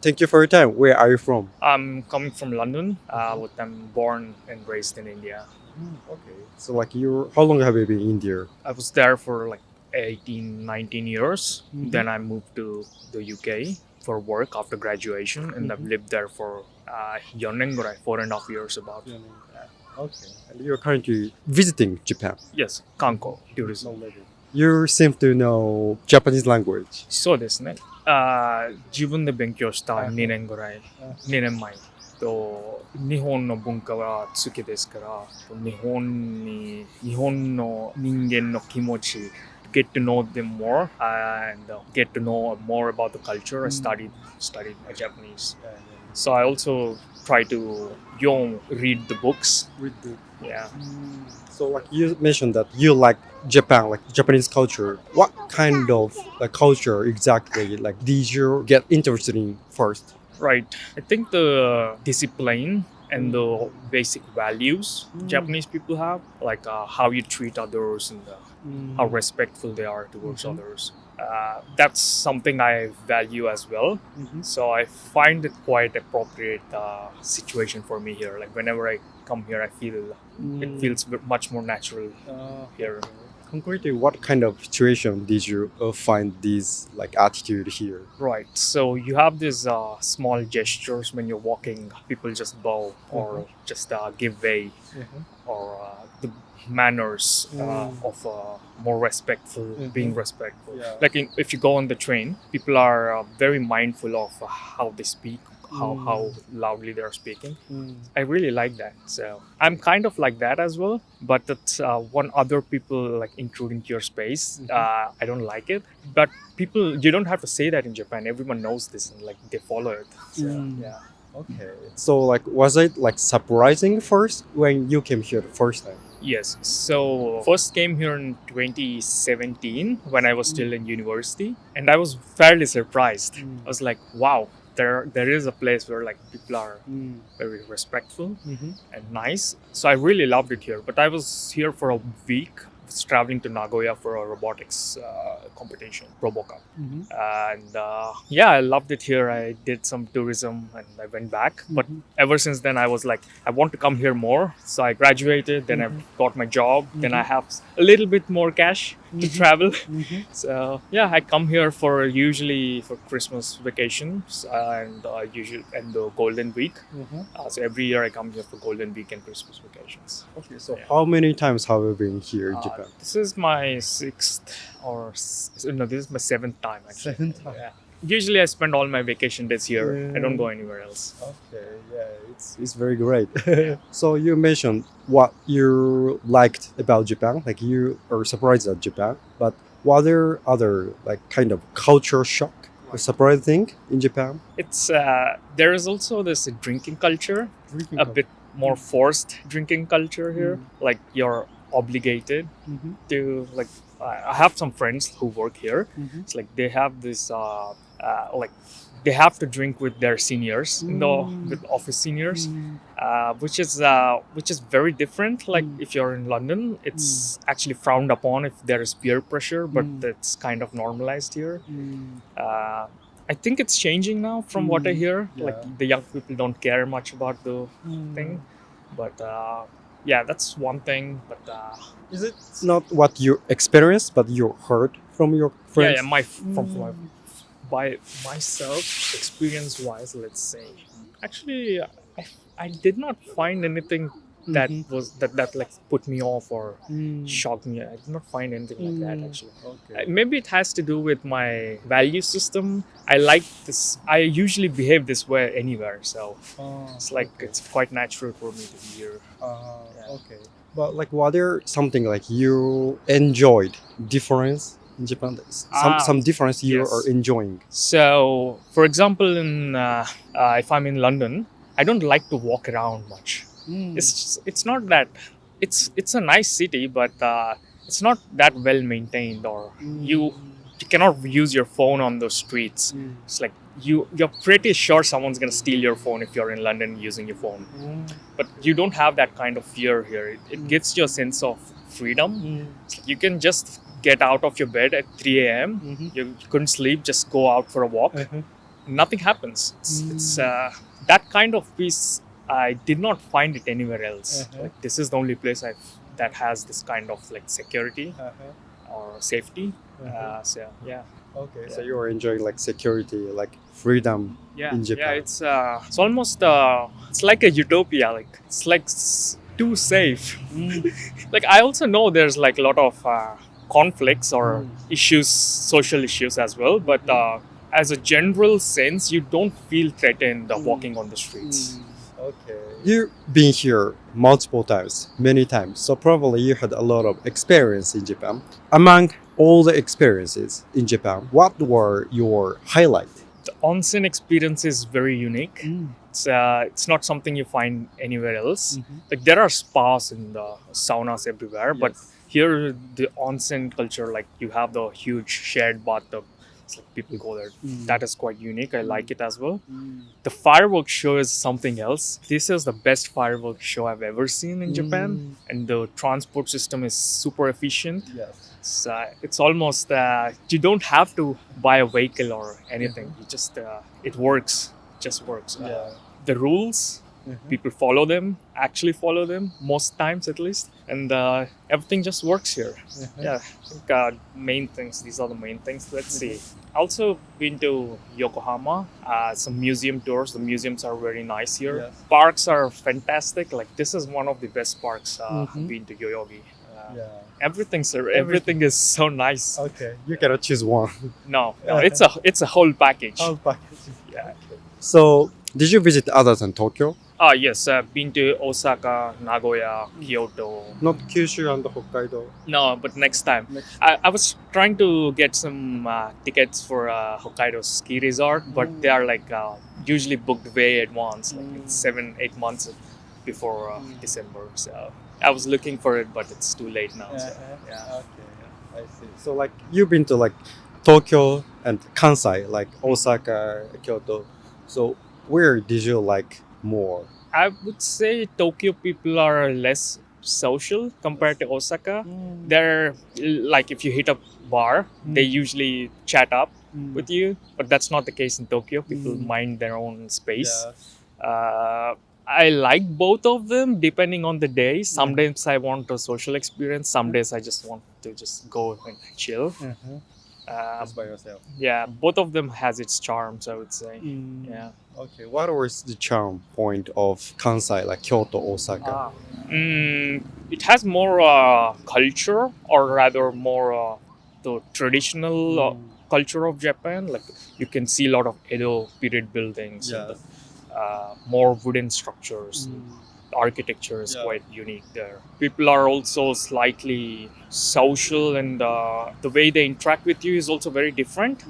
Thank you for your time. Where are you from? I'm coming from London, but I'm born and raised in India. Okay. So how long have you been in India? I was there for like 18, 19 years. Mhm. Then I moved to the UK for work after graduation, and I've lived there for 4.5 years about. Okay. And you're currently visiting Japan. Yes, Kanko tourism. You seem to know Japanese language. そうですね。自分で勉強した2年ぐらい、2年前と日本の文化は好きですから、日本の人間の気持ち get to know them more and get to know more about the culture. I studied Japanese. So I also try to read the books. Yeah. So you mentioned that you like Japan, like Japanese culture. What kind of culture exactly did you get interested in first? Right. I think the discipline and the basic values Japanese people have, like how you treat others and how respectful they are towards others. That's something I value as well. So I find it quite appropriate situation for me here. Like whenever I come here, I feel it feels much more natural here. Concretely, what kind of situation did you find this attitude here? Right. So you have these small gestures when you're walking. People just bow or just give way, or the manners of more respectful, being respectful. Yeah. Like if you go on the train, people are very mindful of how they speak, how loudly they're speaking. I really like that. So I'm kind of like that as well, but that's when other people intrude into your space. I don't like it. But you don't have to say that in Japan. Everyone knows this and they follow it. So yeah. Okay. So was it surprising first when you came here the first time? Yes. So first came here in 2017 when I was still in university, and I was fairly surprised. I was like, wow, there is a place where people are very respectful and nice. So I really loved it here. But I was here for a week. I was traveling to Nagoya for a robotics competition, RoboCup. And I loved it here. I did some tourism and I went back. But ever since then, I was like, I want to come here more. So I graduated, then I got my job, then I have a little bit more cash to travel. So I come here usually for Christmas vacations and the Golden Week. So every year I come here for Golden Week and Christmas vacations. Okay, so how many times have you been here in Japan? This is my this is my 7th time actually. 7th time? Yeah. Usually I spend all my vacation days here. I don't go anywhere else. Okay, it's very great. So you mentioned what you liked about Japan, you are surprised at Japan, but what are other kind of culture shock or surprise thing in Japan? It's there is also this drinking culture, bit more forced drinking culture here. You're obligated to I have some friends who work here. It's they have this they have to drink with their seniors, with office seniors, which is very different. If you're in London, it's actually frowned upon if there is peer pressure, but it's kind of normalized here. I think it's changing now from what I hear. The young people don't care much about the thing, but that's one thing. But is it not what you experienced, but you heard from your friends? By myself, experience-wise, let's say. Actually, I did not find anything that was that put me off or shocked me. I did not find anything like that actually. Okay. Maybe it has to do with my value system. I like this. I usually behave this way anywhere, so it's quite natural for me to be here. Okay. But was there something you enjoyed difference in Japan? Some difference you yes. are enjoying? So, for example, if I'm in London, I don't like to walk around much. It's not that it's a nice city, but it's not that well maintained, or you cannot use your phone on those streets. It's you're pretty sure someone's gonna steal your phone if you're in London using your phone. But you don't have that kind of fear here. It gives you a sense of freedom. You can just get out of your bed at 3 a.m. You couldn't sleep, just go out for a walk. nothing happens. It's that kind of peace. I did not find it anywhere else. Like, this is the only place that has this kind of like security or safety. So yeah. Okay, so you are enjoying like security, like freedom in Japan. It's almost it's like a utopia. Like it's like too safe. Like I also know there's like a lot of conflicts or issues, social issues as well. But as a general sense, you don't feel threatened walking on the streets. Okay. You've been here multiple times, many times. So probably you had a lot of experience in Japan. Among all the experiences in Japan, what were your highlights? The onsen experience is very unique. It's not something you find anywhere else. Like there are spas and saunas everywhere, but here the onsen culture, like you have the huge shared bathtub. It's like people go there. That is quite unique. I like it as well. The fireworks show is something else. This is the best fireworks show I've ever seen in Japan, and the transport system is super efficient. It's almost you don't have to buy a vehicle or anything. You just it works. Just works. The rules, people follow them. Actually follow them most times at least, and everything just works here. I think main things. These are the main things. Let's see. Also been to Yokohama. Some museum tours. The museums are very nice here. Parks are fantastic. Like this is one of the best parks. I've been to Yoyogi. Everything is so nice. Okay, you cannot choose one. No, it's a whole package. Yeah. So, did you visit other than Tokyo? Yes, I've been to Osaka, Nagoya, Kyoto. Not Kyushu and Hokkaido. No, but next time. I was trying to get some tickets for Hokkaido ski resort, but they are like usually booked way advance, like it's 7-8 months before December. So I was looking for it, but it's too late now. So, Okay, I see. So like you've been to like Tokyo and Kansai, like Osaka, Kyoto. So where did you like more? I would say Tokyo people are less social compared to Osaka. They're like if you hit a bar, they usually chat up with you, but that's not the case in Tokyo. People mind their own space. I like both of them depending on the day. Some days I want a social experience. Some days I just want to just go and chill. Just by yourself. Yeah, both of them has its charms, I would say. Yeah. Okay, what was the charm point of Kansai, like Kyoto, Osaka? It has more culture, or rather more the traditional culture of Japan. Like you can see a lot of Edo period buildings. And, more wooden structures. Architecture is quite unique there. People are also slightly social, and the way they interact with you is also very different.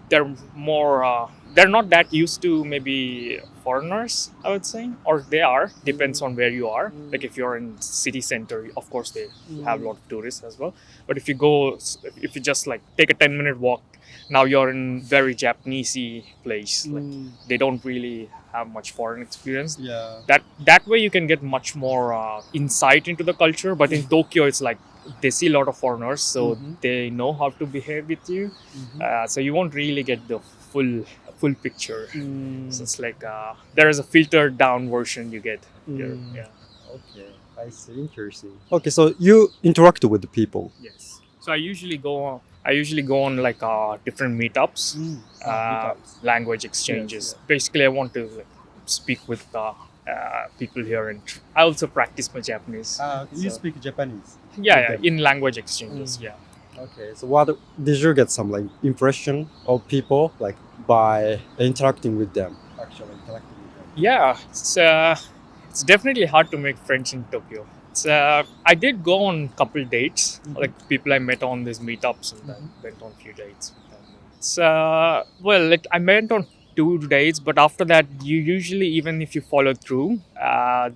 They're more they're not that used to maybe foreigners, I would say, or they are, depends on where you are. Like if you're in city center, of course they have a lot of tourists as well, but if you just like take a 10-minute walk, now you're in very Japanesey place. Like they don't really have much foreign experience. That way you can get much more insight into the culture. But in Tokyo, it's like they see a lot of foreigners, so they know how to behave with you. So you won't really get the full picture. So it's like there is a filtered down version you get here. Okay, I see. Interesting. Okay, so you interact with the people. Yes. So I usually go on like different meetups, language exchanges. Basically, I want to like, speak with people here, and I also practice my Japanese. You speak Japanese? Yeah, in language exchanges. Yeah. Okay, so what did you get some like impression of people like by interacting with them? Actually interacting with them. Yeah, it's definitely hard to make friends in Tokyo. I did go on a couple dates, like people I met on these meetups, and then went on a few dates with them. I met on 2 dates, but after that, you usually, even if you follow through,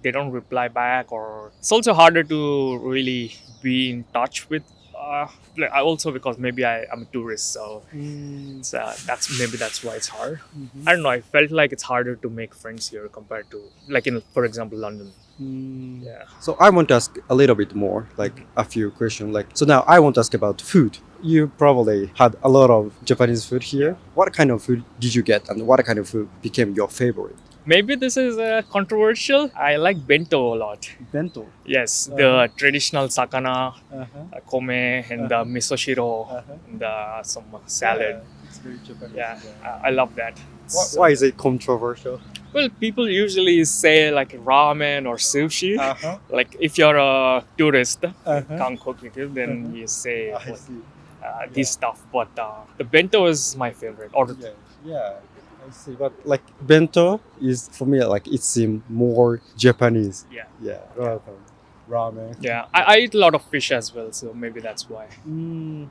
they don't reply back, or it's also harder to really be in touch with like also because maybe I'm a tourist, so that's why it's hard. I don't know. I felt like it's harder to make friends here compared to like in, for example, London. Yeah. So I want to ask a little bit more, like a few questions. Like, so now I want to ask about food. You probably had a lot of Japanese food here. What kind of food did you get, and what kind of food became your favorite? Maybe this is controversial. I like bento a lot. Bento. Yes, the traditional sakana, kome, and the miso shiro, and some salad. It's very Japanese. Yeah, I love that. Why is it controversial? Well, people usually say like ramen or sushi. Like if you're a tourist, Kankoku, then you say I see. This stuff. But the bento is my favorite. Or Yeah, I see. But like bento is for me like it seems more Japanese. yeah, Rather than ramen. yeah. I eat a lot of fish as well, so maybe that's why.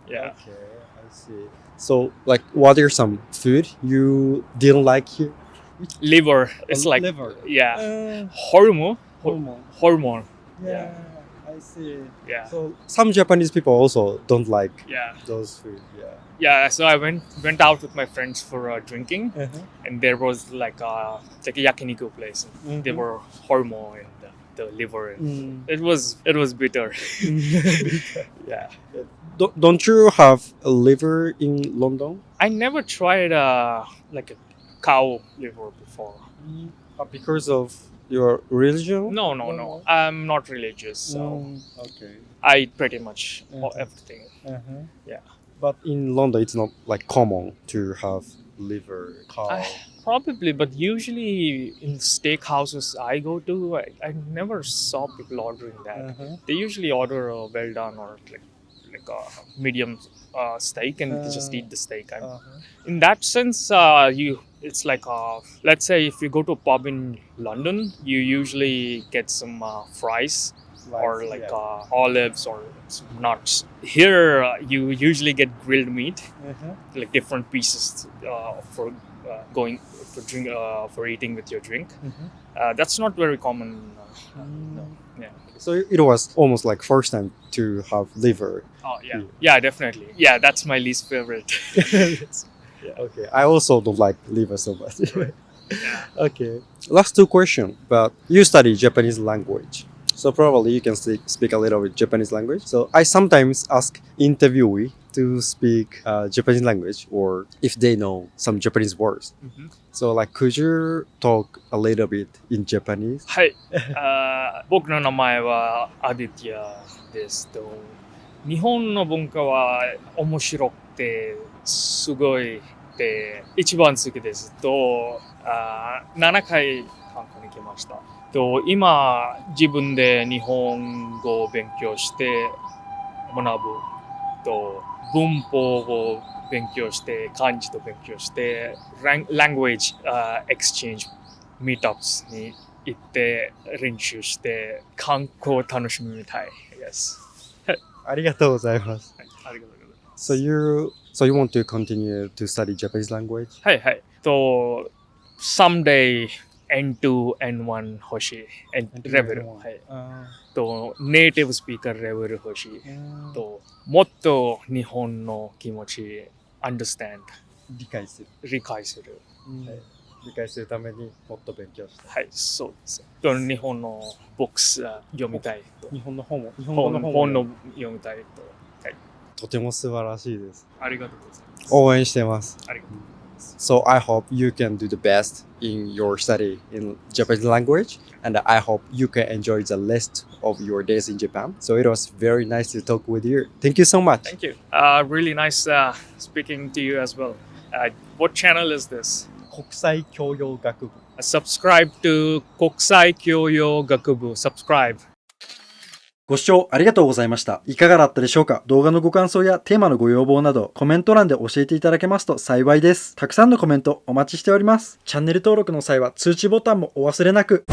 Yeah. Okay, I see. So like, what are some food you didn't like here? Liver. It's like liver. yeah, hormone. Hormone. Yeah, I see. Yeah. So some Japanese people also don't like Yeah. those food. Yeah. So I went out with my friends for drinking, and there was like a yakiniku place. They were hormone and the liver. And it was bitter. Yeah. Don't you have a liver in London? I never tried like a cow liver before. Because of your religion? No. I'm not religious, so Okay. I eat pretty much everything. Yeah. But in London, it's not like common to have liver, cow. Probably, but usually in steakhouses I go to, I never saw people ordering that. They usually order a well done or like a medium steak, and they just eat the steak. In that sense, it's like let's say if you go to a pub in London, you usually get some fries or like olives or nuts. Here, you usually get grilled meat, like different pieces for for eating with your drink. That's not very common. No. Yeah. So it was almost like first time to have liver. Oh yeah. Yeah, definitely. Yeah, that's my least favorite. Okay, I also don't like liver so much. Yeah. Okay, last two questions. But you study Japanese language, so probably you can speak a little bit Japanese language. So I sometimes ask interviewee to speak Japanese language, or if they know some Japanese words. So like, could you talk a little bit in Japanese? はい。僕の名前はアディティアですと。日本の文化は面白くてすごいで一番好きですと。7回韓国に来ました。と今自分で日本語を勉強して学ぶと文法を勉強して漢字と勉強してlanguage exchange meetups に行って練習して観光を楽しみたいです。ありがとうございます。ありがとうございます。So you want to continue to study Japanese language? はいはい。と someday N2 N1 欲しい。レベル。はい。とネイティブスピーカーレベル欲しい。ともっと日本の気持ち understand 理解する。理解するためにもっと勉強したい。はい、そうです。と日本のボックス読みたいと。日本の本の読みたいと。はい。とても素晴らしいです。ありがとうございます。応援してます。ありがとうございます。So I hope you can do the best in your study in Japanese language, and I hope you can enjoy the rest of your days in Japan. So it was very nice to talk with you. Thank you so much. Thank you. Really nice speaking to you as well. What channel is this? 国際教養学部 Subscribe to 国際教養学部 Subscribe. ご視聴ありがとうございました。いかがだったでしょうか？動画のご感想やテーマのご要望などコメント欄で教えていただけますと幸いです。たくさんのコメントお待ちしております。チャンネル登録の際は通知ボタンもお忘れなく。